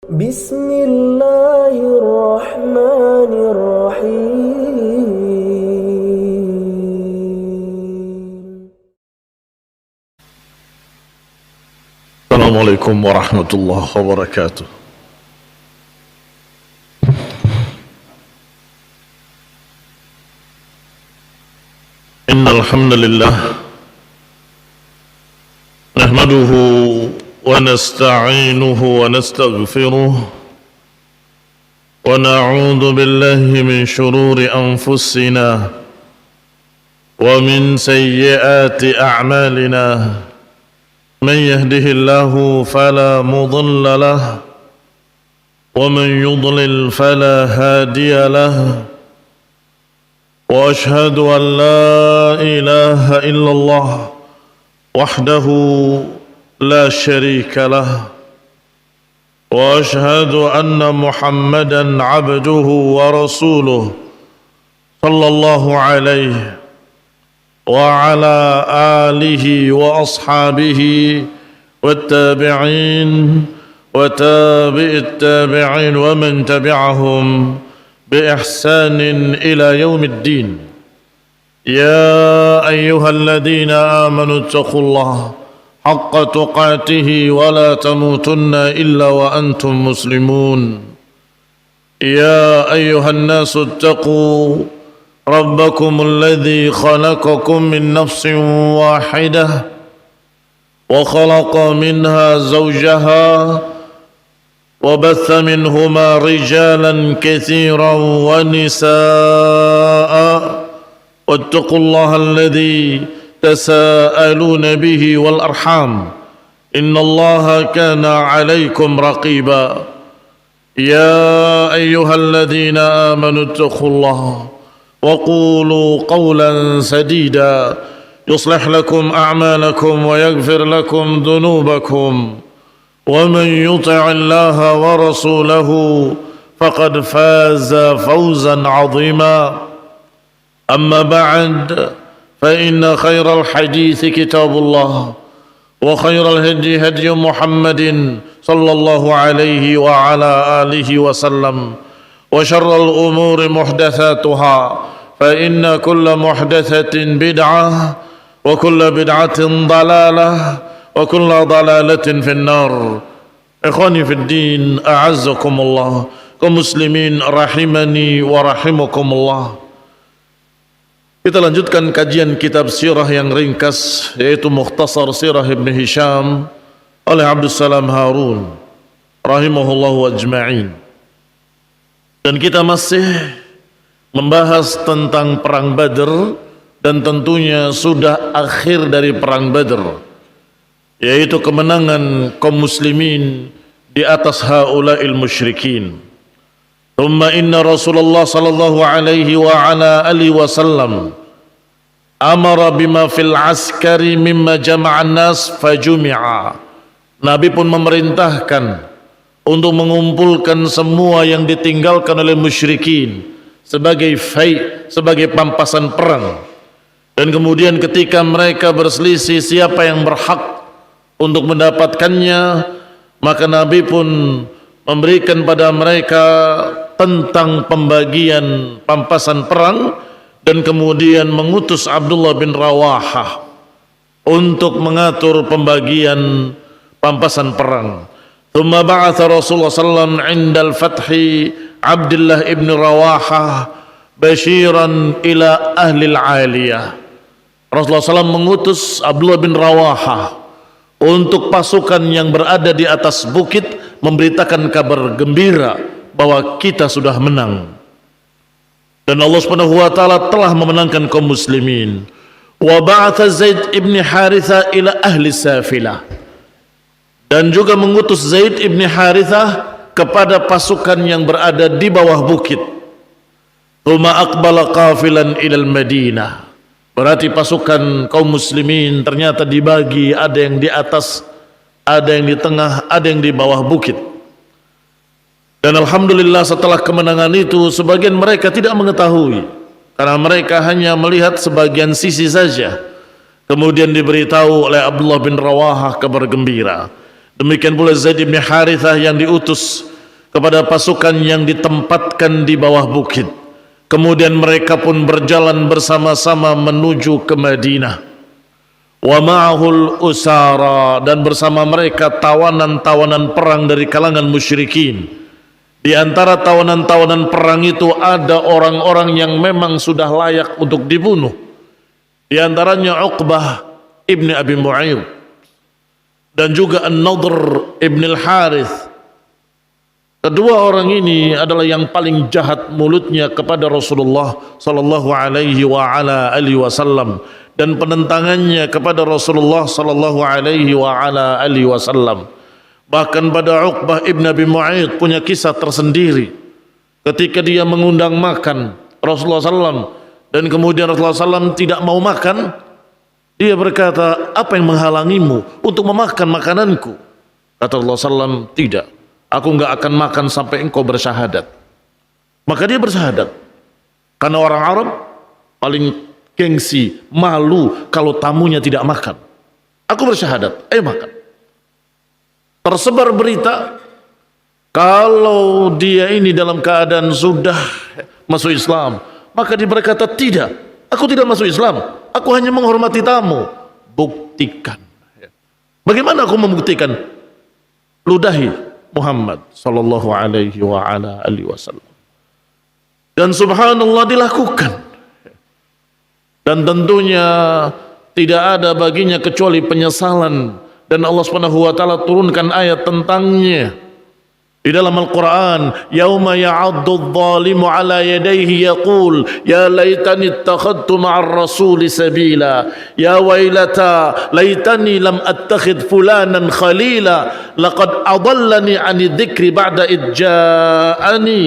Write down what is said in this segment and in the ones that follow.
بسم الله الرحمن الرحيم. السلام عليكم ورحمة الله وبركاته. إن الحمد لله نحمده ونستعينه ونستغفره ونعوذ بالله من شرور أنفسنا ومن سيئات أعمالنا. من يهده الله فلا مضل له ومن يضلل فلا هادي له، وأشهد أن لا إله إلا الله وحده لا شريك له، وأشهد أن محمدا عبده ورسوله صلى الله عليه وعلى آله وأصحابه والتابعين وتابع التابعين ومن تبعهم بإحسان إلى يوم الدين. يا أيها الذين آمنوا اتقوا الله حق تقاته ولا تموتن إلا وأنتم مسلمون. يا أيها الناس اتقوا ربكم الذي خلقكم من نفس واحدة وخلق منها زوجها وبث منهما رجالا كثيرا ونساء، واتقوا الله الذي تساءلون به والأرحام إن الله كان عليكم رقيبا. يا أيها الذين آمنوا اتقوا الله وقولوا قولا سديدا يصلح لكم أعمالكم ويغفر لكم ذنوبكم، ومن يطع الله ورسوله فقد فاز فوزا عظيما. أما بعد، فإن خير الحديث كتاب الله، وخير الهدي هدي محمد صلى الله عليه وعلى آله وسلم، وشر الأمور محدثاتها، فإن كل محدثة بدعة وكل بدعة ضلالة وكل ضلالة في النار. إخواني في الدين، أعزكم الله. kaum muslimin rahimani wa rahimakumullah. Kita lanjutkan kajian kitab sirah yang ringkas, yaitu Mukhtasar Sirah Ibn Hisham oleh Abdus Salam Harun rahimahullahu ajma'in. Dan kita masih membahas tentang perang Badr, dan tentunya sudah akhir dari perang Badr, yaitu kemenangan kaum muslimin di atas haula'il musyrikin. Thumma inna Rasulullah sallallahu alaihi wa ala alihi wasallam amara bima fil askari mimma jama'an nas fajumi'a. Nabi pun memerintahkan untuk mengumpulkan semua yang ditinggalkan oleh musyrikin sebagai fai', sebagai pampasan perang. Dan kemudian ketika mereka berselisih siapa yang berhak untuk mendapatkannya, maka Nabi pun memberikan pada mereka tentang pembagian pampasan perang, dan kemudian mengutus Abdullah bin Rawahah untuk mengatur pembagian pampasan perang. Thumma ba'atha Rasulullah sallallahu alaihi wasallam 'inda al-fathi Abdullah ibn Rawahah basyiran ila ahli al-'aliyah. Rasulullah SAW mengutus Abdullah bin Rawahah untuk pasukan yang berada di atas bukit memberitakan kabar gembira bahwa kita sudah menang. Dan Allah Subhanahu wa taala telah memenangkan kaum muslimin. Wa ba'atha Zaid ibn Haritha ila ahli Safilah. Dan juga mengutus Zaid ibn Haritha kepada pasukan yang berada di bawah bukit. Tsumma aqbala qafilan ila al-Madinah. Berarti pasukan kaum muslimin ternyata dibagi, ada yang di atas, ada yang di tengah, ada yang di bawah bukit. Dan alhamdulillah setelah kemenangan itu sebagian mereka tidak mengetahui, karena mereka hanya melihat sebagian sisi saja. Kemudian diberitahu oleh Abdullah bin Rawahah kabar gembira. Demikian pula Zaid bin Harithah yang diutus kepada pasukan yang ditempatkan di bawah bukit. Kemudian mereka pun berjalan bersama-sama menuju ke Madinah. Wa ma'ahul usara, dan bersama mereka tawanan-tawanan perang dari kalangan musyrikin. Di antara tawanan-tawanan perang itu ada orang-orang yang memang sudah layak untuk dibunuh. Di antaranya Uqbah ibn Abi Mu'ayyid dan juga An-Nadhr ibn al-Harith. Kedua orang ini adalah yang paling jahat mulutnya kepada Rasulullah sallallahu alaihi wa ala alihi wasallam, dan penentangannya kepada Rasulullah sallallahu alaihi wa ala alihi wasallam. Bahkan pada Uqbah ibn Abi Mu'ayyid punya kisah tersendiri ketika dia mengundang makan Rasulullah sallam, dan kemudian Rasulullah sallam tidak mau makan. Dia berkata, apa yang menghalangimu untuk memakan makananku? Kata Rasulullah sallam, tidak, aku enggak akan makan sampai engkau bersyahadat. Maka dia bersyahadat. Karena orang Arab paling gengsi, malu kalau tamunya tidak makan. Aku bersyahadat, ayo makan. Tersebar berita kalau dia ini dalam keadaan sudah masuk Islam, maka dia berkata, tidak, aku tidak masuk Islam, aku hanya menghormati tamu. Buktikan. Bagaimana aku membuktikan? Ludahi Muhammad sallallahu alaihi wa ala alihi wasallam. Dan subhanallah dilakukan. Dan tentunya tidak ada baginya kecuali penyesalan, dan Allah Subhanahu wa taala turunkan ayat tentangnya di dalam Al-Qur'an. Yauma ya'addu adh-dhalimu 'ala yadayhi yaqul ya laitani ittakhadtu ma'ar rasuli sabila ya wailata laitani lam attakhidh fulanan khalila laqad adallani 'ani dzikri ba'da id ja'ani.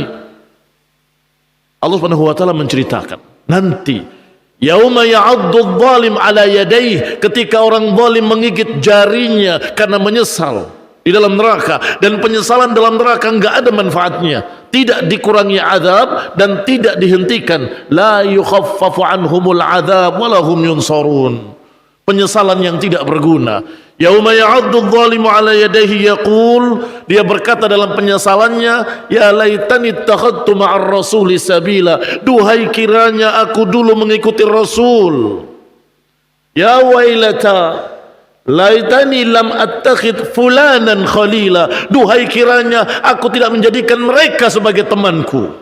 Allah Subhanahu wa taala menceritakan nanti yauma ya'addu adh-dhalim 'ala yadayhi, ketika orang zalim menggigit jarinya karena menyesal di dalam neraka, dan penyesalan dalam neraka enggak ada manfaatnya, tidak dikurangi azab dan tidak dihentikan. La yukhaffafu anhumul azab wa lahum yunsarun. Penyesalan yang tidak berguna. Yauma ya'addu adh-dhalimu 'ala yadayhi yaqul, dia berkata dalam penyesalannya, ya laitani ittakhadtu ma'ar rasuli sabila, duhai kiranya aku dulu mengikuti Rasul. Ya wailata laitani lam attakhid fulanan khalila, duhai kiranya aku tidak menjadikan mereka sebagai temanku.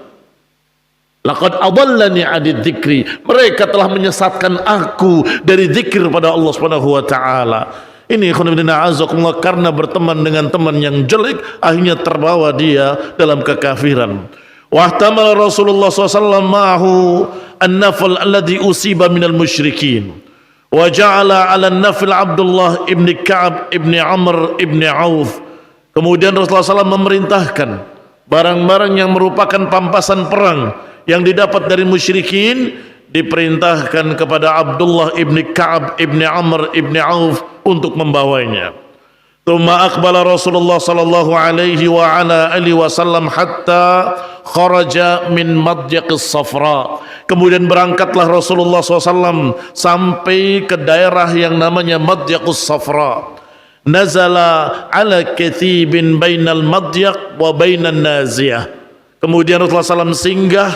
Laqad adallani 'ani dzikri, mereka telah menyesatkan aku dari zikir pada Allah Subhanahu wa taala. Ini karena berteman dengan teman yang jelek, akhirnya terbawa dia dalam kekafiran. Wahtamal Rasulullah SAW ma'ahu an-nafl alladhi usiba minal musyrikin, wa ja'ala 'ala an-nafl Abdullah ibn Ka'ab ibn Amr ibn Auf. Kemudian Rasulullah SAW memerintahkan barang-barang yang merupakan pampasan perang yang didapat dari musyrikin, diperintahkan kepada Abdullah ibn Ka'ab ibn Amr ibn Auf untuk membawanya. Tsumma aqbala Rasulullah sallallahu alaihi wa ala alihi wasallam hatta kharaja min madjaqis Safra. Kemudian berangkatlah Rasulullah SAW sampai ke daerah yang namanya Madjaqus Safra. Nazala ala kathibin bainal madjaq wa bainan naziyah. Kemudian Rasulullah SAW singgah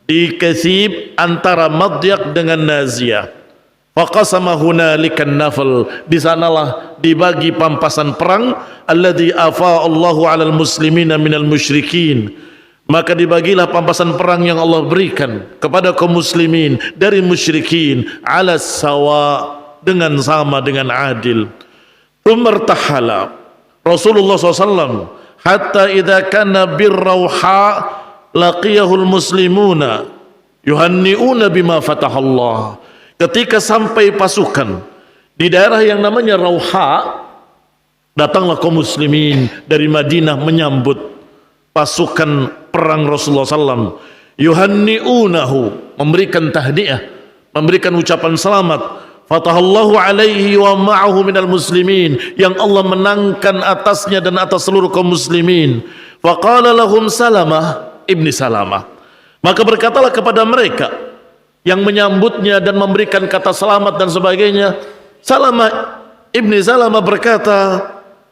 di kathib antara madjaq dengan naziyah. Faqasama hunalikan nafl, di sanalah dibagi pampasan perang alladzi afa Allahu 'alal muslimina minal musyrikin. Maka dibagilah pampasan perang yang Allah berikan kepada kaum muslimin dari musyrikin ala sawa, dengan sama, dengan adil. Tumartahala Rasulullah SAW hatta idza kana birrauha laqiyahul muslimuna yuhanni'una bima fatahallah. Ketika sampai pasukan di daerah yang namanya Rauha, datanglah kaum muslimin dari Madinah menyambut pasukan perang Rasulullah SAW. Yuhanni'unahu, memberikan tahniah, memberikan ucapan selamat. Fatahallahu alaihi wa ma'ahu minal muslimin, yang Allah menangkan atasnya dan atas seluruh kaum muslimin. Faqala lahum Salamah ibni Salamah, maka berkatalah kepada mereka yang menyambutnya dan memberikan kata selamat dan sebagainya. Salamah ibni Salamah berkata,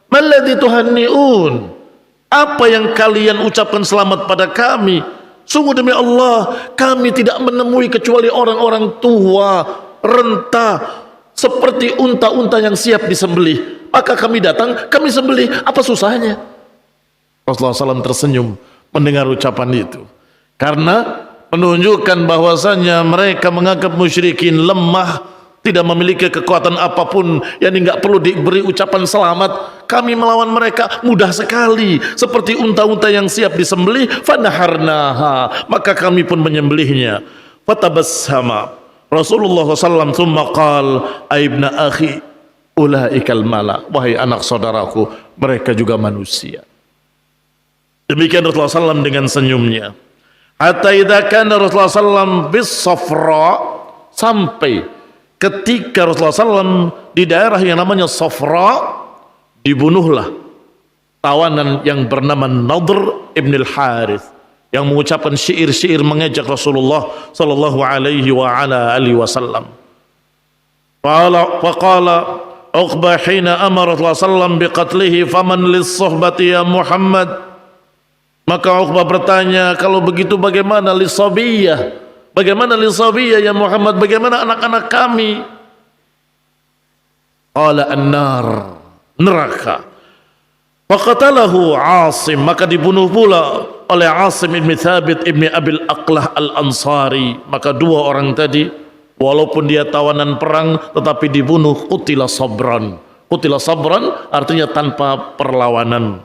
Malladzi tuhanni'un? Apa yang kalian ucapkan selamat pada kami? Sungguh demi Allah, kami tidak menemui kecuali orang-orang tua, renta, seperti unta-unta yang siap disembelih. Maka kami datang, kami sembelih. Apa susahnya? Rasulullah SAW tersenyum mendengar ucapan itu, karena menunjukkan bahwasanya mereka menganggap musyrikin lemah, tidak memiliki kekuatan apapun, yang nggak perlu diberi ucapan selamat. Kami melawan mereka mudah sekali, seperti unta-unta yang siap disembelih. Fanaharnaha, maka kami pun menyembelihnya. Fatabassama Rasulullah SAW thumma qal aibna akhi ulaikal mala, wahai anak saudaraku, mereka juga manusia. Demikian Rasulullah SAW dengan senyumnya. Hatta idza kana Rasulullah SAW bis Safra, sampai ketika Rasulullah SAW di daerah yang namanya Safra, dibunuhlah tawanan yang bernama Nadr ibn al-Harith, yang mengucapkan syair-syair mengejek Rasulullah sallallahu alaihi wa ala alihi wasallam. Faqala Uqbah hina amara Rasulullah sallallahu biqatlihi faman lis-suhbati ya Muhammad. Maka Uqbah bertanya, kalau begitu bagaimana lis-sabiyah? Bagaimana lisabiyah ya Muhammad? Bagaimana anak-anak kami? Qala an-nar, neraka. Faqatalahu Asim, maka dibunuh pula oleh Asim ibn Thabit ibn Abil Aqlah al-Ansari. Maka dua orang tadi, walaupun dia tawanan perang, tetapi dibunuh qutila sabran. Qutila sabran artinya tanpa perlawanan.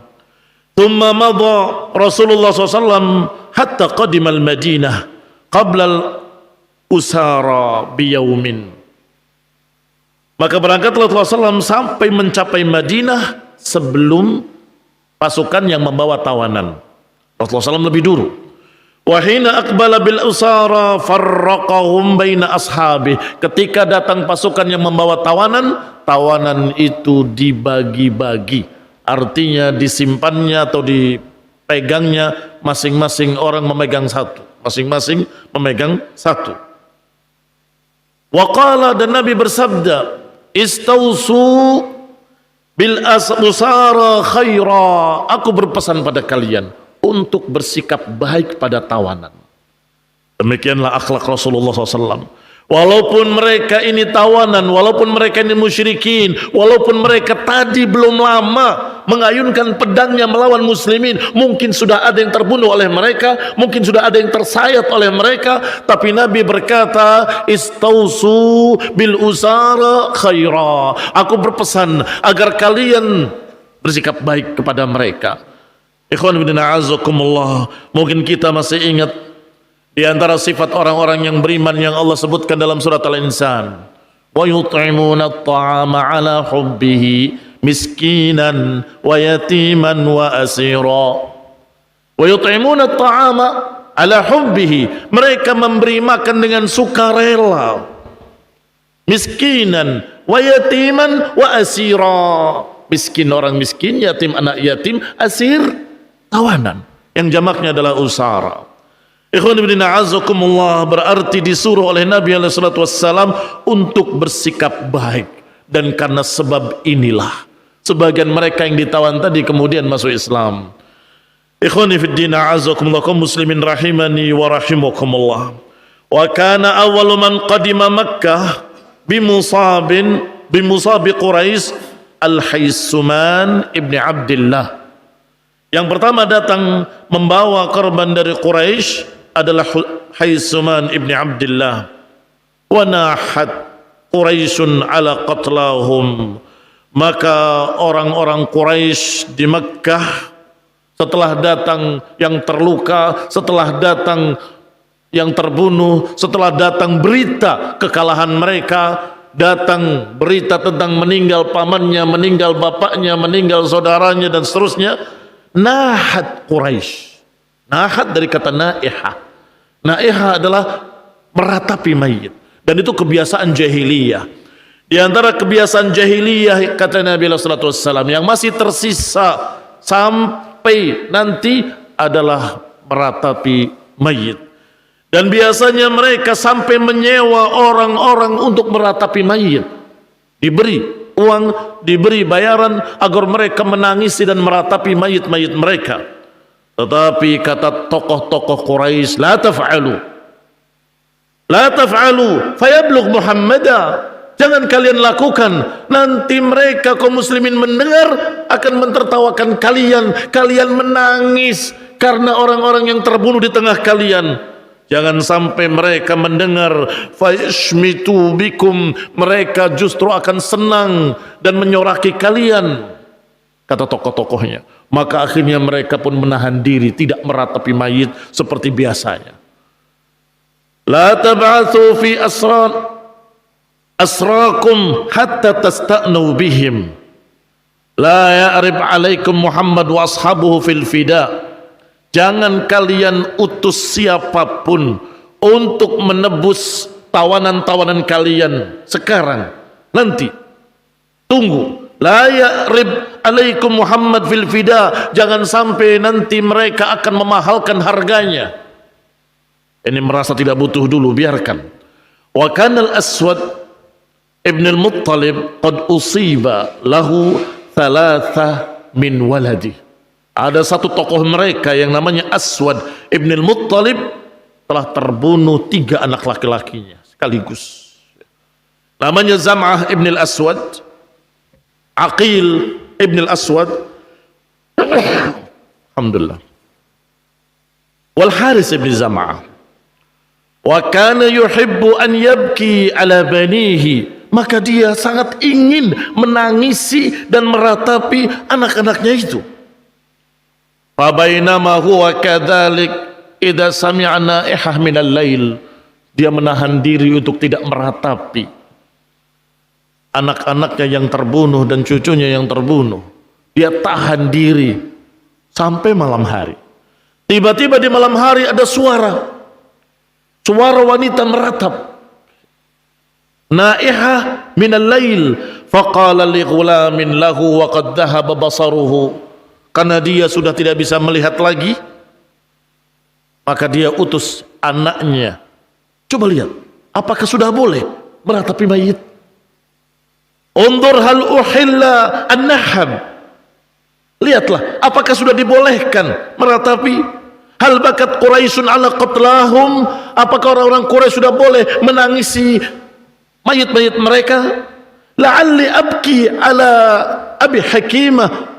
Thumma madha Rasulullah SAW hatta qadimal Madinah qablal usara biyaumin. Maka berangkatlah Rasulullah SAW sampai mencapai Madinah sebelum pasukan yang membawa tawanan. Rasulullah SAW lebih dulu. Wahina akbala bil usara farraqahum baina ashabi. Ketika datang pasukan yang membawa tawanan, tawanan itu dibagi-bagi. Artinya disimpannya atau dipegangnya, masing-masing orang memegang satu. Masing-masing memegang satu. Waqala, dan Nabi bersabda, istausu bil usara khaira. Aku berpesan pada kalian untuk bersikap baik pada tawanan. Demikianlah akhlak Rasulullah SAW. Walaupun mereka ini tawanan, walaupun mereka ini musyrikin, walaupun mereka tadi belum lama mengayunkan pedangnya melawan muslimin, mungkin sudah ada yang terbunuh oleh mereka, mungkin sudah ada yang tersayat oleh mereka, tapi Nabi berkata, istausu bil usara khaira. Aku berpesan agar kalian bersikap baik kepada mereka. Ikhwan fillah azakumullah, mungkin kita masih ingat di antara sifat orang-orang yang beriman yang Allah sebutkan dalam surat Al-Insan, wa yut'imuna at-ta'ama 'ala hubbihi miskinan wa yatiman wa asira. Wa yut'imuna at-ta'ama 'ala hubbihi, mereka memberi makan dengan sukarela, miskinan wa yatiman wa asira. Miskin orang miskin, yatim anak yatim, asir tawanan, yang jamaknya adalah usara. Ikhwan ibn a'azakumullah, berarti disuruh oleh Nabi SAW untuk bersikap baik. Dan karena sebab inilah sebagian mereka yang ditawan tadi kemudian masuk Islam. Ikhwan ibn a'azakumullah, kaum muslimin rahimani wa rahimakumullah. Wa kana awwalu man qadima Makkah bimusabi Quraisy Al-Haisuman ibn Abdillah. Yang pertama datang membawa korban dari Quraisy adalah Haisuman ibn Abdillah. Wa nahat Quraisyun ala qatlahum. Maka orang-orang Quraisy di Mekkah setelah datang yang terluka, setelah datang yang terbunuh, setelah datang berita kekalahan mereka, datang berita tentang meninggal pamannya, meninggal bapaknya, meninggal saudaranya dan seterusnya, nahat Quraisy. Nahat dari kata naiha. Naiha adalah meratapi mayit, dan itu kebiasaan jahiliyah. Di antara kebiasaan jahiliyah, kata Nabi sallallahu alaihi wasallam, yang masih tersisa sampai nanti adalah meratapi mayit. Dan biasanya mereka sampai menyewa orang-orang untuk meratapi mayit. Diberi uang, diberi bayaran agar mereka menangisi dan meratapi mayit-mayit mereka. Tetapi kata tokoh-tokoh Quraisy, la taf'alu fayablugh Muhammada. Jangan kalian lakukan, nanti mereka kaum muslimin mendengar akan mentertawakan kalian. Kalian menangis karena orang-orang yang terbunuh di tengah kalian. Jangan sampai mereka mendengar, fayashmitu bikum, mereka justru akan senang dan menyoraki kalian, kata tokoh-tokohnya. Maka akhirnya mereka pun menahan diri, tidak meratapi mayit seperti biasanya. La tab'atsu fi asrakum hatta tasta'nu bihim. La ya'rib alaikum Muhammad wa ashabuhu fil fida. Jangan kalian utus siapapun untuk menebus tawanan-tawanan kalian sekarang, nanti. Tunggu. La ya'rib alaikum Muhammad fil fida. Jangan sampai nanti mereka akan memahalkan harganya. Ini merasa tidak butuh dulu, biarkan. Wa kana al-Aswad ibn al-Muttalib qad usiba lahu thalatha min waladi. Ada satu tokoh mereka yang namanya Aswad ibn al-Muttalib telah terbunuh 3 anak laki-lakinya sekaligus. Namanya Zam'ah ibn al-Aswad, Aqil ibn al-Aswad, alhamdulillah, wal Haris ibn Zam'ah. Wa kana yuhibbu an yabki ala banihi, maka dia sangat ingin menangisi dan meratapi anak-anaknya itu. Fa bainama huwa kadzalik idza sami'a naihah minal lail, dia menahan diri untuk tidak meratapi anak-anaknya yang terbunuh dan cucunya yang terbunuh. Dia tahan diri sampai malam hari. Tiba-tiba di malam hari ada suara wanita meratap. Naihah minal lail, faqala li ghulamin lahu wa qad dhahaba basaruhu. Karena dia sudah tidak bisa melihat lagi, maka dia utus anaknya. Coba lihat, apakah sudah boleh meratapi mayit? Undur hal uhilla an-nahab. Lihatlah, apakah sudah dibolehkan meratapi? Hal bakat Quraisyun ala qatlahum. Apakah orang-orang Quraisy sudah boleh menangisi mayit-mayit mereka? La'alli abki ala Abi Hakimah,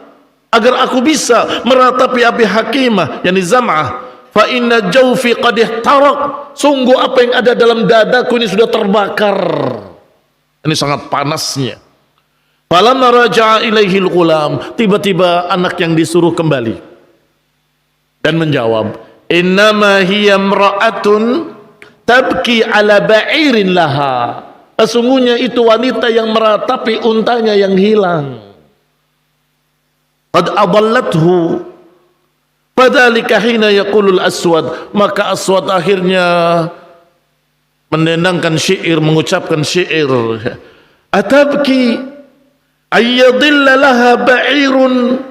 agar aku bisa meratapi Abi Hakimah, yani Zam'ah. Fa inna jawfi qad ihtaraq, sungguh apa yang ada dalam dadaku ini sudah terbakar. Ini sangat panasnya. Falamma raja'a ilaihi al-ghulam, tiba-tiba anak yang disuruh kembali dan menjawab, innama hiya imra'atun tabki ala ba'irin laha. Sesungguhnya itu wanita yang meratapi untanya yang hilang. Qad adallathu. Fadzalika hina yaqulul Aswad, maka Aswad akhirnya mendendangkan syair, mengucapkan syair, atabki ayyadilla laha ba'irun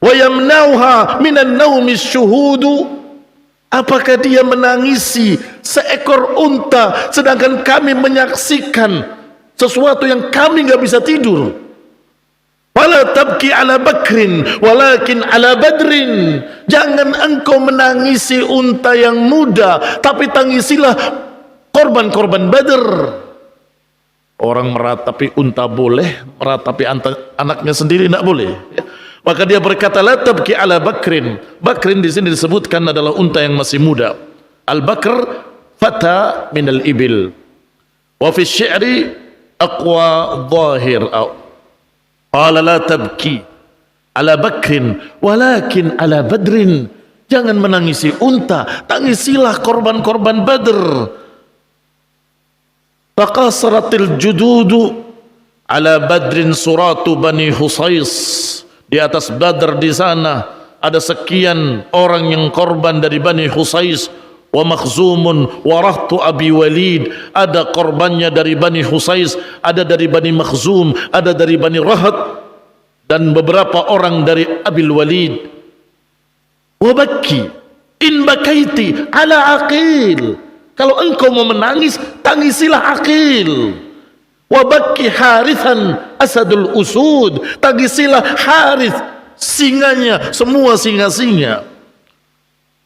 wa yamna'uha minan naumi syuhudu. Apakah dia menangisi seekor unta sedangkan kami menyaksikan sesuatu yang kami nggak bisa tidur? Wala tabki ala Bakrin walakin ala Badrin. Jangan engkau menangisi unta yang muda, tapi tangisilah korban-korban Badr. Orang meratapi unta boleh, meratapi anaknya sendiri tidak boleh. Maka dia berkata, la tabki ala Bakrin. Bakrin di sini disebutkan adalah unta yang masih muda. Al-Bakr fata minal ibil. Wa fi syi'ri aqwa dhahir. Qala la tabki ala Bakrin walakin ala Badrin. Jangan menangisi unta, tangisilah korban-korban Badr. Faqasratil jududu ala Badrin suratu Bani Husais. Di atas Badr di sana ada sekian orang yang korban dari Bani Husais. Wa Makhzumun wa rahtu Abi Walid, ada korbannya dari Bani Husais, ada dari Bani Makhzum, ada dari Bani Rahat, dan beberapa orang dari Abil Walid. Wa bakki in bakaiti ala Aqil. Kalau engkau mau menangis, tangisilah Aqil. Wa bakki Harithan asadul usud. Tangisilah Harith, singanya, semua singa-singa.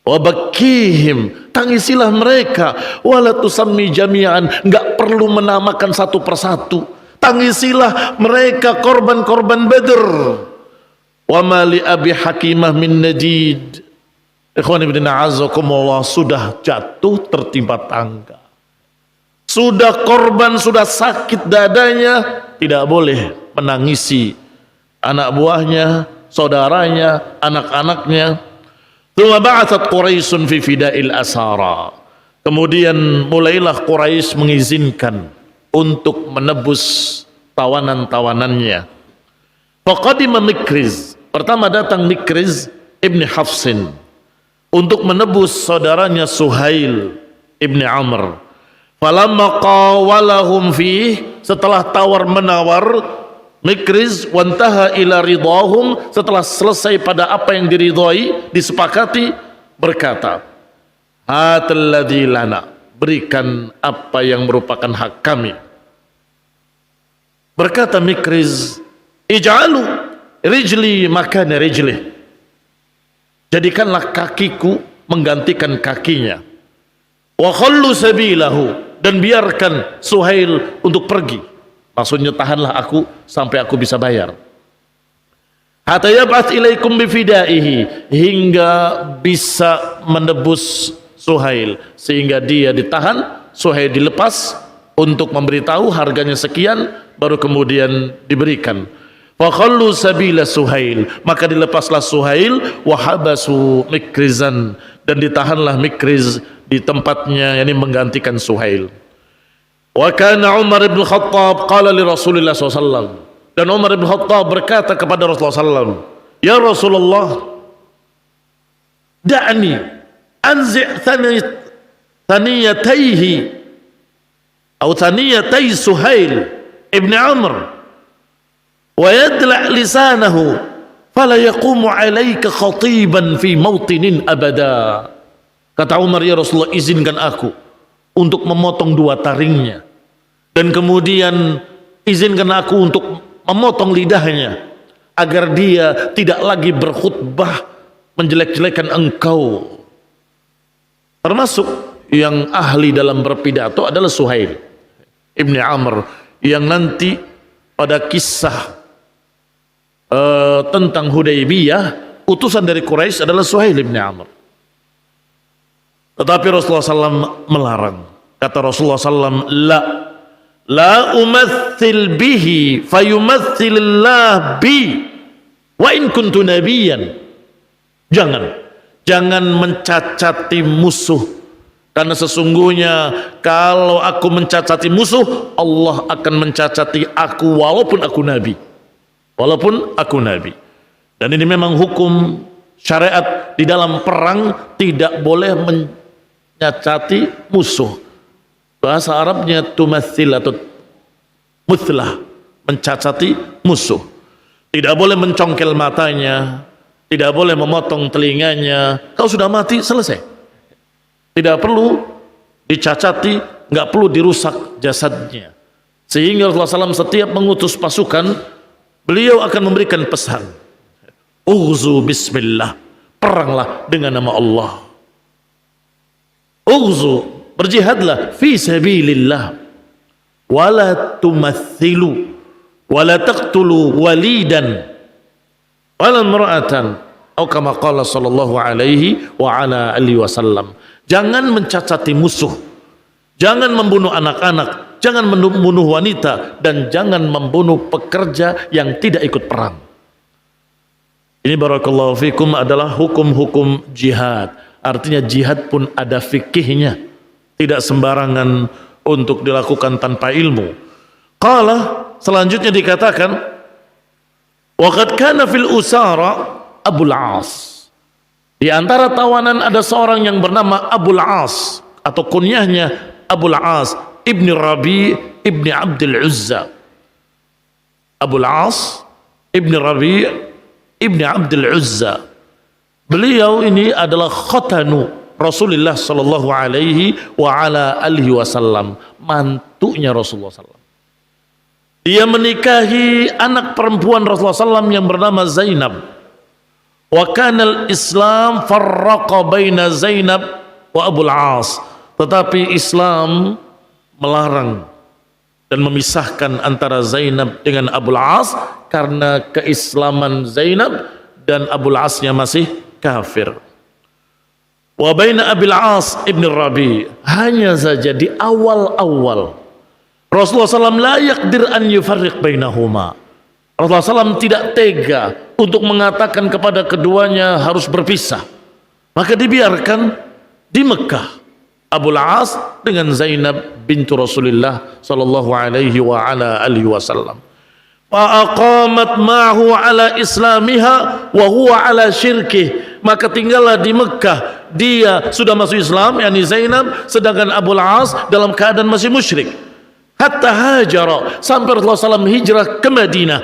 Wa bakkihim, tangisilah mereka. Wala tusammi jami'an, enggak perlu menamakan satu persatu. Tangisilah mereka korban-korban Badr. Wa ma li Abi Hakimah min nadid. Ikhwan ibn a'azzakumullah, sudah jatuh tertimpa tangga. Sudah korban, sudah sakit dadanya, tidak boleh menangisi anak buahnya, saudaranya, anak-anaknya. Thumma ba'athat Quraisyun fi fida'il asara. Kemudian mulailah Quraisy mengizinkan untuk menebus tawanan-tawanannya. Faqadima Mikriz. Pertama datang Mikriz ibn Hafsin untuk menebus saudaranya Suhail ibn Amr. Falamma qawalahum fih, setelah tawar menawar Mikriz, wantaha ila ridahum, setelah selesai pada apa yang diridhai, disepakati, berkata, hatalladzi lana, berikan apa yang merupakan hak kami. Berkata Mikriz, ij'alu rijli makana rijlih, jadikanlah kakiku menggantikan kakinya. Wa khallu sabilahu, dan biarkan Suhail untuk pergi. Maksudnya tahanlah aku sampai aku bisa bayar. Hatta yab'ats ilaikum bifidaihi, hingga bisa menebus Suhail, sehingga dia ditahan, Suhail dilepas untuk memberitahu harganya sekian, baru kemudian diberikan. Fa khallu sabila Suhail, maka dilepaslah Suhail. Wa habasu Mikrizan, dan ditahanlah Mikriz di tempatnya, yakni menggantikan Suhail. Wa kana Umar bin Khattab qala li Rasulillah SAW, dan Umar bin Khattab berkata kepada Rasulullah SAW, ya Rasulullah, da'ni anzi' thaniyatayhi atau thaniyatay Suhail ibn Amr wa yadla' lisanahu fala yaqumu alayka khatiban fi mawtinin abada. Kata Umar, ya Rasulullah, izinkan aku untuk memotong dua taringnya, dan kemudian izinkan aku untuk memotong lidahnya, agar dia tidak lagi berkhutbah menjelek-jelekan engkau. Termasuk yang ahli dalam berpidato adalah Suhail ibn Amr, yang nanti pada kisah tentang Hudaybiyah, utusan dari Quraisy adalah Suhail ibn Amr. Tetapi Rasulullah SAW melarang. Kata Rasulullah SAW, la umathil bihi fayumathilillah bi wa in kuntu nabiyan. Jangan mencacati musuh, karena sesungguhnya kalau aku mencacati musuh, Allah akan mencacati aku walaupun aku nabi. Dan ini memang hukum syariat di dalam perang, tidak boleh mencacati musuh. Bahasa Arabnya tumathil atau muthlah, mencacati musuh. Tidak boleh mencongkel matanya, tidak boleh memotong telinganya. Kalau sudah mati, selesai. Tidak perlu dicacati, nggak perlu dirusak jasadnya. Sehingga Rasulullah SAW setiap mengutus pasukan, beliau akan memberikan pesan, ughzu bismillah, peranglah dengan nama Allah. Ughzu, berjihadlah fi sabilillah, wala tumathilu wala taqtulu walidan wala mar'atan, atau kama qala sallallahu alaihi wa ala alihi wasallam. Jangan mencacati musuh, jangan membunuh anak-anak, jangan membunuh wanita, dan jangan membunuh pekerja yang tidak ikut perang. Ini barakallahu fikum adalah hukum-hukum jihad. Artinya jihad pun ada fikihnya, tidak sembarangan untuk dilakukan tanpa ilmu. Qala, selanjutnya dikatakan, wa qad kana fil usara Abul As. Di antara tawanan ada seorang yang bernama Abul As, atau kunyahnya Abul As ibni Rabi ibni Abdul Uzza. Abul As ibni Rabi ibni Abdul Uzza. Beliau ini adalah khatanu Rasulullah sallallahu alaihi wa ala alihi wasallam, mantunya Rasulullah sallallahu. Dia menikahi anak perempuan Rasulullah SAW yang bernama Zainab. Wa kanal Islam farraqa baina Zainab wa Abul As. Tetapi Islam melarang dan memisahkan antara Zainab dengan Abul As karena keislaman Zainab dan Abul Asnya masih kafir. Wa baina Abil As ibn Rabi. Hanya saja di awal-awal Rasulullah SAW la yaqdir an yufarriq bainahuma. Rasulullah SAW tidak tega untuk mengatakan kepada keduanya harus berpisah. Maka dibiarkan di Mekah Abul As dengan Zainab bintu Rasulullah sallallahu alaihi wa ala alihi wasallam. Fa aqamat ma'hu ala islamiha wa huwa ala syirkih. Maka tinggallah di Mekah, dia sudah masuk Islam yakni Zainab, sedangkan Abul As dalam keadaan masih musyrik. Hatta hajara, sampai Rasulullah SAW hijrah ke Madinah,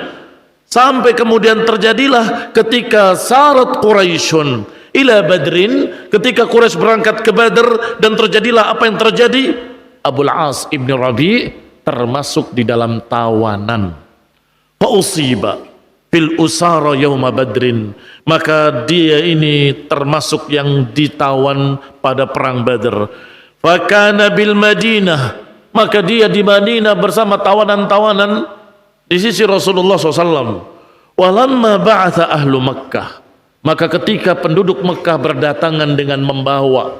sampai kemudian terjadilah ketika sarat Quraisyun ila Badrin, ketika Quraisy berangkat ke Badr dan terjadilah apa yang terjadi. Abul As ibn Rabi termasuk di dalam tawanan. Fa usiba fil usara yauma Badrin, maka dia ini termasuk yang ditawan pada perang Badr. Fa kana bil Madinah, maka dia di Madinah bersama tawanan-tawanan di sisi Rasulullah SAW. Walamma ba'atha ahlu Makkah, maka ketika penduduk Mekah berdatangan dengan membawa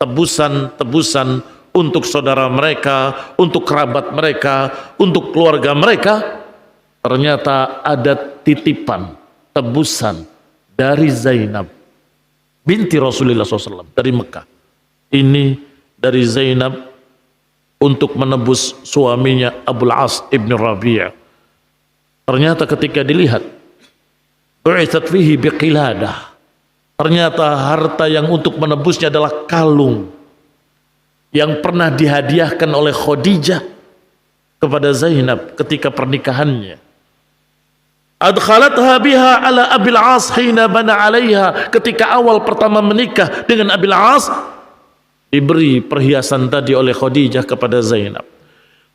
tebusan-tebusan untuk saudara mereka, untuk kerabat mereka, untuk keluarga mereka, ternyata ada titipan tebusan dari Zainab binti Rasulullah SAW dari Mekah. Ini dari Zainab untuk menebus suaminya Abul As ibn Rabi'. Ternyata ketika dilihat, bu'itsat fihi biqiladah, ternyata harta yang untuk menebusnya adalah kalung yang pernah dihadiahkan oleh Khadijah kepada Zainab ketika pernikahannya. Adkhalatha biha ala Abil As hina bana 'alaiha, ketika awal pertama menikah dengan Abil As, diberi perhiasan tadi oleh Khadijah kepada Zainab.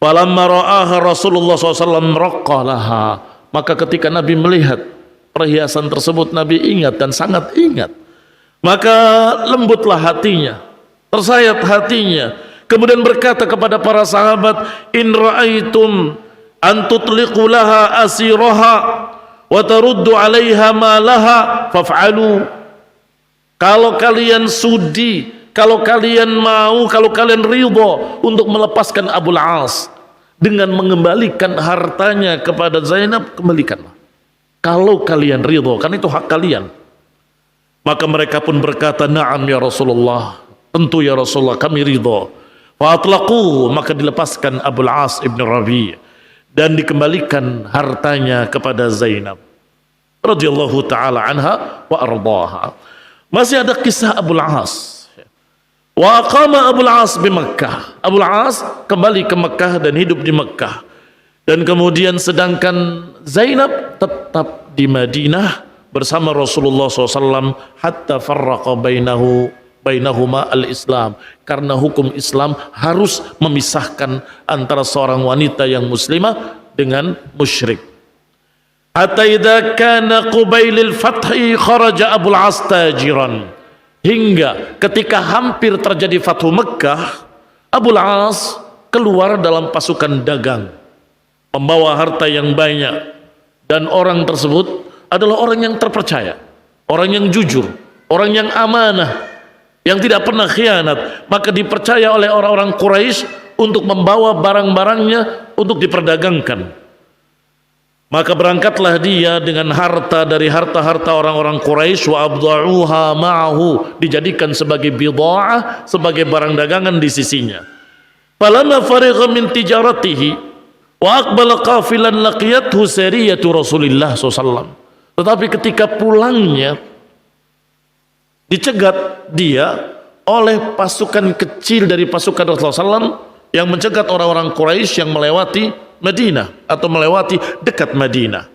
Falamma ra'aha Rasulullah SAW raqqalaha, maka ketika Nabi melihat perhiasan tersebut, Nabi ingat dan sangat ingat, maka lembutlah hatinya, tersayat hatinya, kemudian berkata kepada para sahabat, in ra'aitum an tutliqu laha asiraha wa taruddu 'alaiha ma laha faf'alu. Kalau kalian sudi, kalau kalian mau, kalau kalian ridho untuk melepaskan Abul As dengan mengembalikan hartanya kepada Zainab, kembalikanlah. Kalau kalian ridho, kan itu hak kalian. Maka mereka pun berkata, na'am ya Rasulullah, tentu ya Rasulullah, kami ridho. Fa'atlaqu, maka dilepaskan Abul As ibn Rabi' dan dikembalikan hartanya kepada Zainab radhiyallahu ta'ala anha wa ardaha. Masih ada kisah Abul As. Wa aqama Abul As di Makkah. Abul As kembali ke Makkah dan hidup di Makkah. Dan kemudian sedangkan Zainab tetap di Madinah bersama Rasulullah SAW hatta farraqa bainahuma al-Islam, karena hukum Islam harus memisahkan antara seorang wanita yang muslimah dengan musyrik. Hatta idza kana qubailil fathi kharaja Abul As tajiran, hingga ketika hampir terjadi Fathu Mekkah, Abul As keluar dalam pasukan dagang membawa harta yang banyak, dan orang tersebut adalah orang yang terpercaya, orang yang jujur, orang yang amanah, yang tidak pernah khianat. Maka dipercaya oleh orang-orang Quraisy untuk membawa barang-barangnya untuk diperdagangkan. Maka berangkatlah dia dengan harta dari harta-harta orang-orang Quraisy, wa abda'uha ma'ahu, dijadikan sebagai bidha'ah, sebagai barang dagangan di sisinya. Falamma farigha min tijaratihi wa aqbala qafilan laqiyathu sariyatu Rasulillah SAW. Tetapi ketika pulangnya, dicegat dia oleh pasukan kecil dari pasukan Rasulullah SAW yang mencegat orang-orang Quraisy yang melewati Madinah atau melewati dekat Madinah.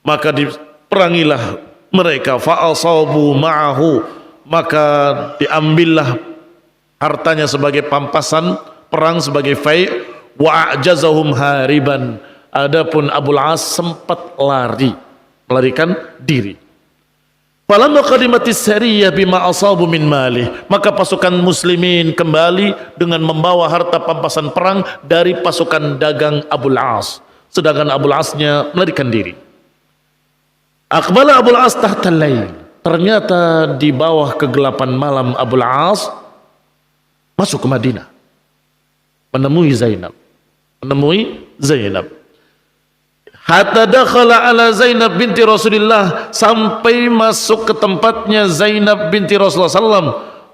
Maka diperangilah mereka, fa'asabu ma'ahu, maka diambillah hartanya sebagai pampasan perang, sebagai fai', wa a'jazahum hariban, Adapun Abul As sempat melarikan diri. Falamma qadimatis sariyah bima asabu min malih, maka pasukan muslimin kembali dengan membawa harta pampasan perang dari pasukan dagang Abul As, sedangkan Abul Asnya melarikan diri. Aqbala Abul As tahtal lail, ternyata di bawah kegelapan malam Abul As masuk ke Madinah, menemui Zainab. Hatta dakhala ala Zainab binti Rasulillah, sampai masuk ke tempatnya Zainab binti Rasulullah sallam.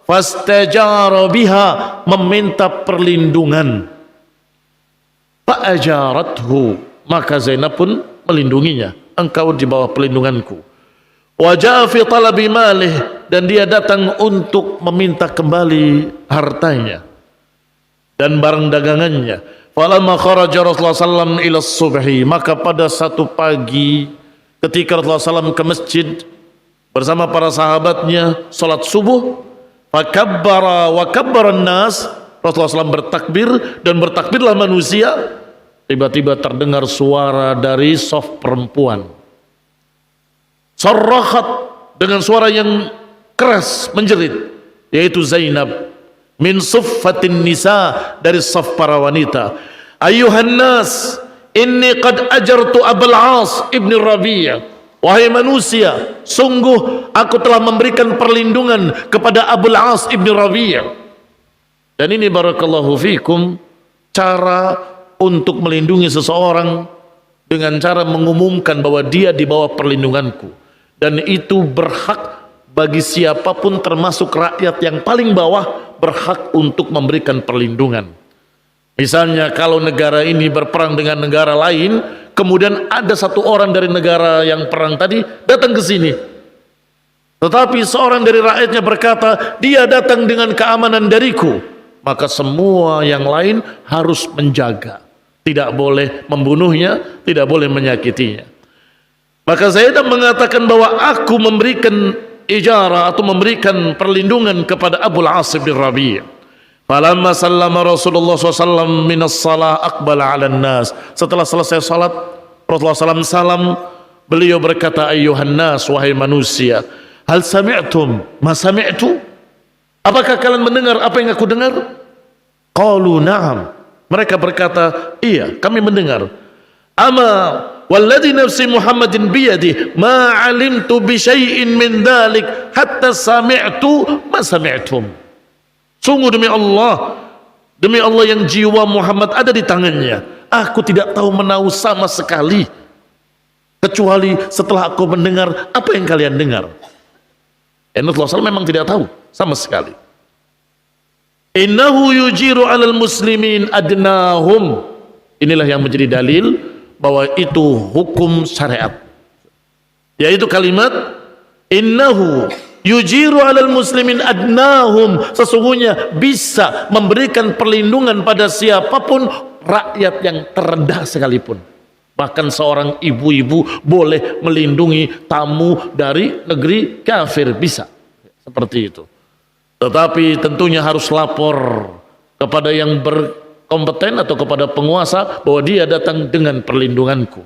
Fastajara biha, meminta perlindungan. Fa'ajarathu, maka Zainab pun melindunginya. Engkau di bawah perlindunganku. Wa ja'a fi talabi malih, dan dia datang untuk meminta kembali hartanya dan barang dagangannya. Falamma kharaja Rasulullah sallam ila subhi, maka pada satu pagi ketika Rasulullah sallam ke masjid bersama para sahabatnya salat subuh, fakabbara wa kabbara an-nas, Rasulullah sallam bertakbir dan bertakbirlah manusia. Tiba-tiba terdengar suara dari saf perempuan, sarrahat, dengan suara yang keras menjerit, yaitu Zainab min suffatin nisa, dari saf para wanita. Ayuhan nas, inni qad ajartu Abul As ibn Rabi'ah, wahai manusia, sungguh aku telah memberikan perlindungan kepada Abul As ibn Rabi'ah. Dan ini barakallahu fikum cara untuk melindungi seseorang dengan cara mengumumkan bahwa dia di bawah perlindunganku, dan itu berhak bagi siapapun termasuk rakyat yang paling bawah, berhak untuk memberikan perlindungan. Misalnya kalau negara ini berperang dengan negara lain, kemudian ada satu orang dari negara yang perang tadi datang ke sini, tetapi seorang dari rakyatnya berkata dia datang dengan keamanan dariku, maka semua yang lain harus menjaga, tidak boleh membunuhnya, tidak boleh menyakitinya. Maka Zainab mengatakan bahwa aku memberikan ijarah atau memberikan perlindungan kepada Abul As bin Rabi'. Falamma sallama Rasulullah SAW minas salah aqbala ala nas. Setelah selesai salat, Rasulullah SAW salam, beliau berkata, ayyuhan nas, wahai manusia, hal sami'tum ma sami'tu? Apakah kalian mendengar apa yang aku dengar? Qalu na'am. Mereka berkata, iya, kami mendengar. Ama walladhi nafsi Muhammadin biyadih ma alimtu bi syai'in min dhalik hatta sami'tu ma sami'tum. Sungguh demi Allah yang jiwa Muhammad ada di tangannya, aku tidak tahu menahu sama sekali kecuali setelah aku mendengar apa yang kalian dengar. Rasulullah SAW memang tidak tahu sama sekali. Innahu yujiru alal muslimin adnahum. Inilah yang menjadi dalil bahwa itu hukum syariat, yaitu kalimat innahu yujiru alal muslimin adnahum, sesungguhnya bisa memberikan perlindungan pada siapapun, rakyat yang terendah sekalipun. Bahkan seorang ibu-ibu boleh melindungi tamu dari negeri kafir, bisa seperti itu. Tetapi tentunya harus lapor kepada yang berkompeten atau kepada penguasa bahwa dia datang dengan perlindunganku.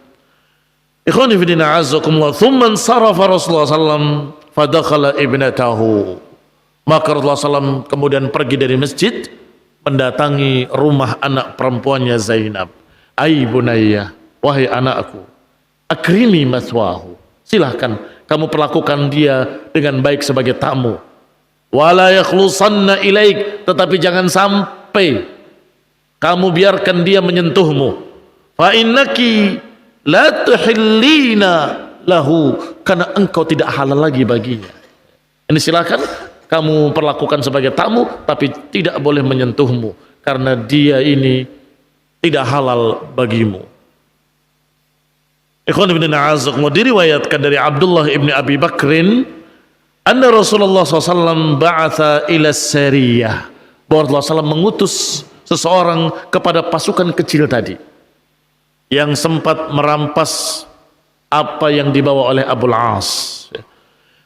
Ikhwani fillah azakumullah. Thumma sarafa Rasulullah sallam fadakhala ibnatahu. Maka Rasulullah sallam kemudian pergi dari masjid mendatangi rumah anak perempuannya Zainab. Ai bunayya, wahai anakku, akrimi maswahu, silahkan kamu perlakukan dia dengan baik sebagai tamu. Wala yakhlusanna ilaik, tetapi jangan sampai kamu biarkan dia menyentuhmu. Fa innaki la tuhillina lahu, karena engkau tidak halal lagi baginya. Ini silakan kamu perlakukan sebagai tamu, tapi tidak boleh menyentuhmu karena dia ini tidak halal bagimu. Ikhwan ibn a'azakumullah, diriwayatkan dari Abdullah ibn Abi Bakrin anna Rasulullah SAW ba'atha ila sariyah, bahwa Rasulullah SAW mengutus seseorang kepada pasukan kecil tadi yang sempat merampas apa yang dibawa oleh Abul As.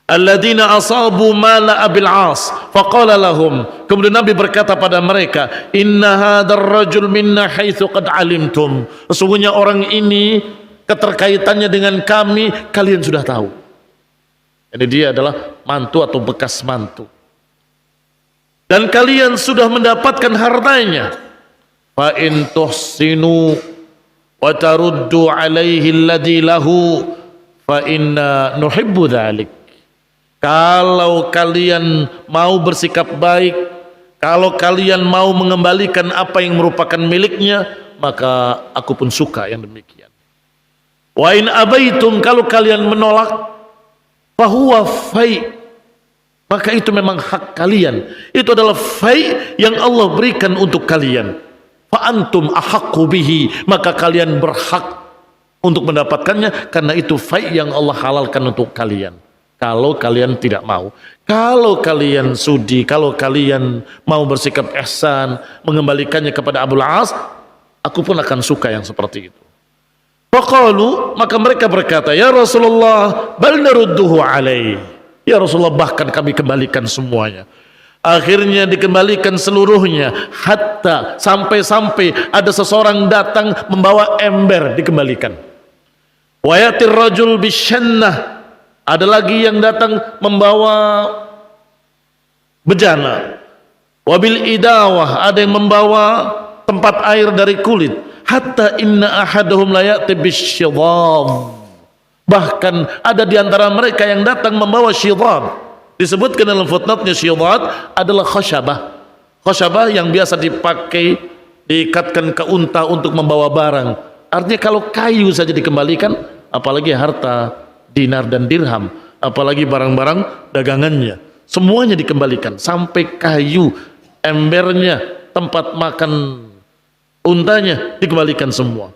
alladzina asabu mala Abil As faqala lahum, kemudian Nabi berkata pada mereka, inna hadzal rajul minna haitsu qad alimtum, sesungguhnya orang ini keterkaitannya dengan kami kalian sudah tahu. Jadi dia adalah mantu atau bekas mantu, dan kalian sudah mendapatkan hartanya. Fa in tuhsinu wa taruddu alaihi alladhi lahu fa inna nuhibbu dzalik. Kalau kalian mau bersikap baik, kalau kalian mau mengembalikan apa yang merupakan miliknya, maka aku pun suka yang demikian. Wa in abaitum, kalau kalian menolak, fahuwa fai', maka itu memang hak kalian. Itu adalah fai' yang Allah berikan untuk kalian. Fa antum ahaqqu bihi, maka kalian berhak untuk mendapatkannya, karena itu fai' yang Allah halalkan untuk kalian. Kalau kalian tidak mau, kalau kalian sudi, kalau kalian mau bersikap ihsan, mengembalikannya kepada Abul As, aku pun akan suka yang seperti itu. Faqalu, maka mereka berkata, ya Rasulullah, bal narudduhu alaih. Ya Rasulullah, bahkan kami kembalikan semuanya. Akhirnya dikembalikan seluruhnya, hatta sampai-sampai ada seseorang datang membawa ember, dikembalikan. Wa yatir rajul bisyannah, ada lagi yang datang membawa bejana. Wabil idawah, ada yang membawa tempat air dari kulit. Hatta inna ahadahum la ya'ti bisyidhad, bahkan ada di antara mereka yang datang membawa syidhad. Disebutkan dalam footnote-nya, syidhad adalah khasyabah. Khasyabah yang biasa dipakai, diikatkan ke unta untuk membawa barang. Artinya kalau kayu saja dikembalikan, apalagi harta dinar dan dirham, apalagi barang-barang dagangannya, semuanya dikembalikan, sampai kayu, embernya, tempat makan untanya dikembalikan semua.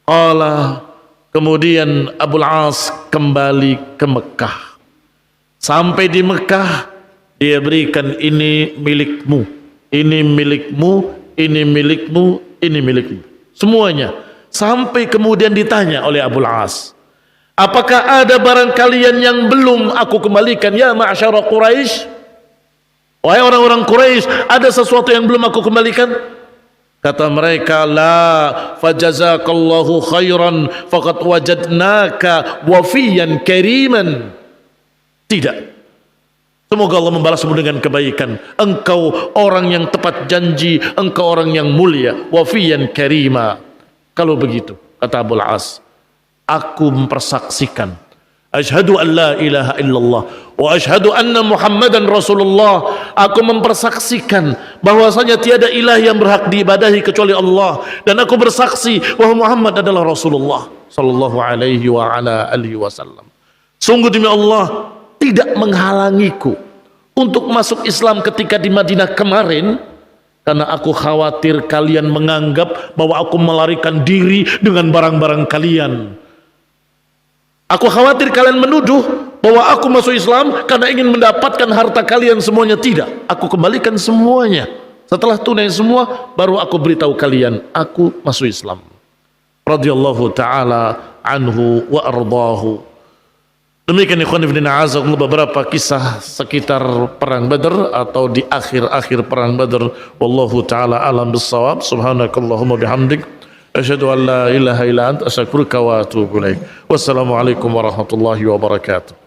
Allah, kemudian Abul As kembali ke Mekah. Sampai di Mekah dia berikan, ini milikmu, ini milikmu, ini milikmu, ini milikmu, semuanya. Sampai kemudian ditanya oleh Abul As, apakah ada barang kalian yang belum aku kembalikan ya ma'syara Quraisy? Wahai orang-orang Quraisy, ada sesuatu yang belum aku kembalikan? Kata mereka, la fajazakallahu khairan faqad wajadnaka wafiyan kariman. Tidak, semoga Allah membalasmu dengan kebaikan. Engkau orang yang tepat janji, engkau orang yang mulia, wafiyan karima. Kalau begitu, kata Abul As, aku mempersaksikan, asyhadu an la ilaha illallah wa asyhadu anna Muhammadan Rasulullah. Aku mempersaksikan bahwasanya tiada ilah yang berhak diibadahi kecuali Allah, dan aku bersaksi bahwa Muhammad adalah Rasulullah sallallahu alaihi wa ala alihi wasallam. Sungguh demi Allah, tidak menghalangiku untuk masuk Islam ketika di Madinah kemarin, karena aku khawatir kalian menganggap bahwa aku melarikan diri dengan barang-barang kalian. Aku khawatir kalian menuduh bahwa aku masuk Islam karena ingin mendapatkan harta kalian semuanya. Tidak, aku kembalikan semuanya. Setelah tunai semua, baru aku beritahu kalian, aku masuk Islam. Radhiyallahu ta'ala anhu wa ardahu. Demikian ikhwan fillah azakumullah beberapa kisah sekitar perang Badar atau di akhir-akhir perang Badar. Wallahu ta'ala alam bissawab. Subhanakallahumma bihamdik, asyhadu an la ilaha illa anta, astaghfiruka wa atubu ilaik. Wassalamualaikum warahmatullahi wabarakatuh.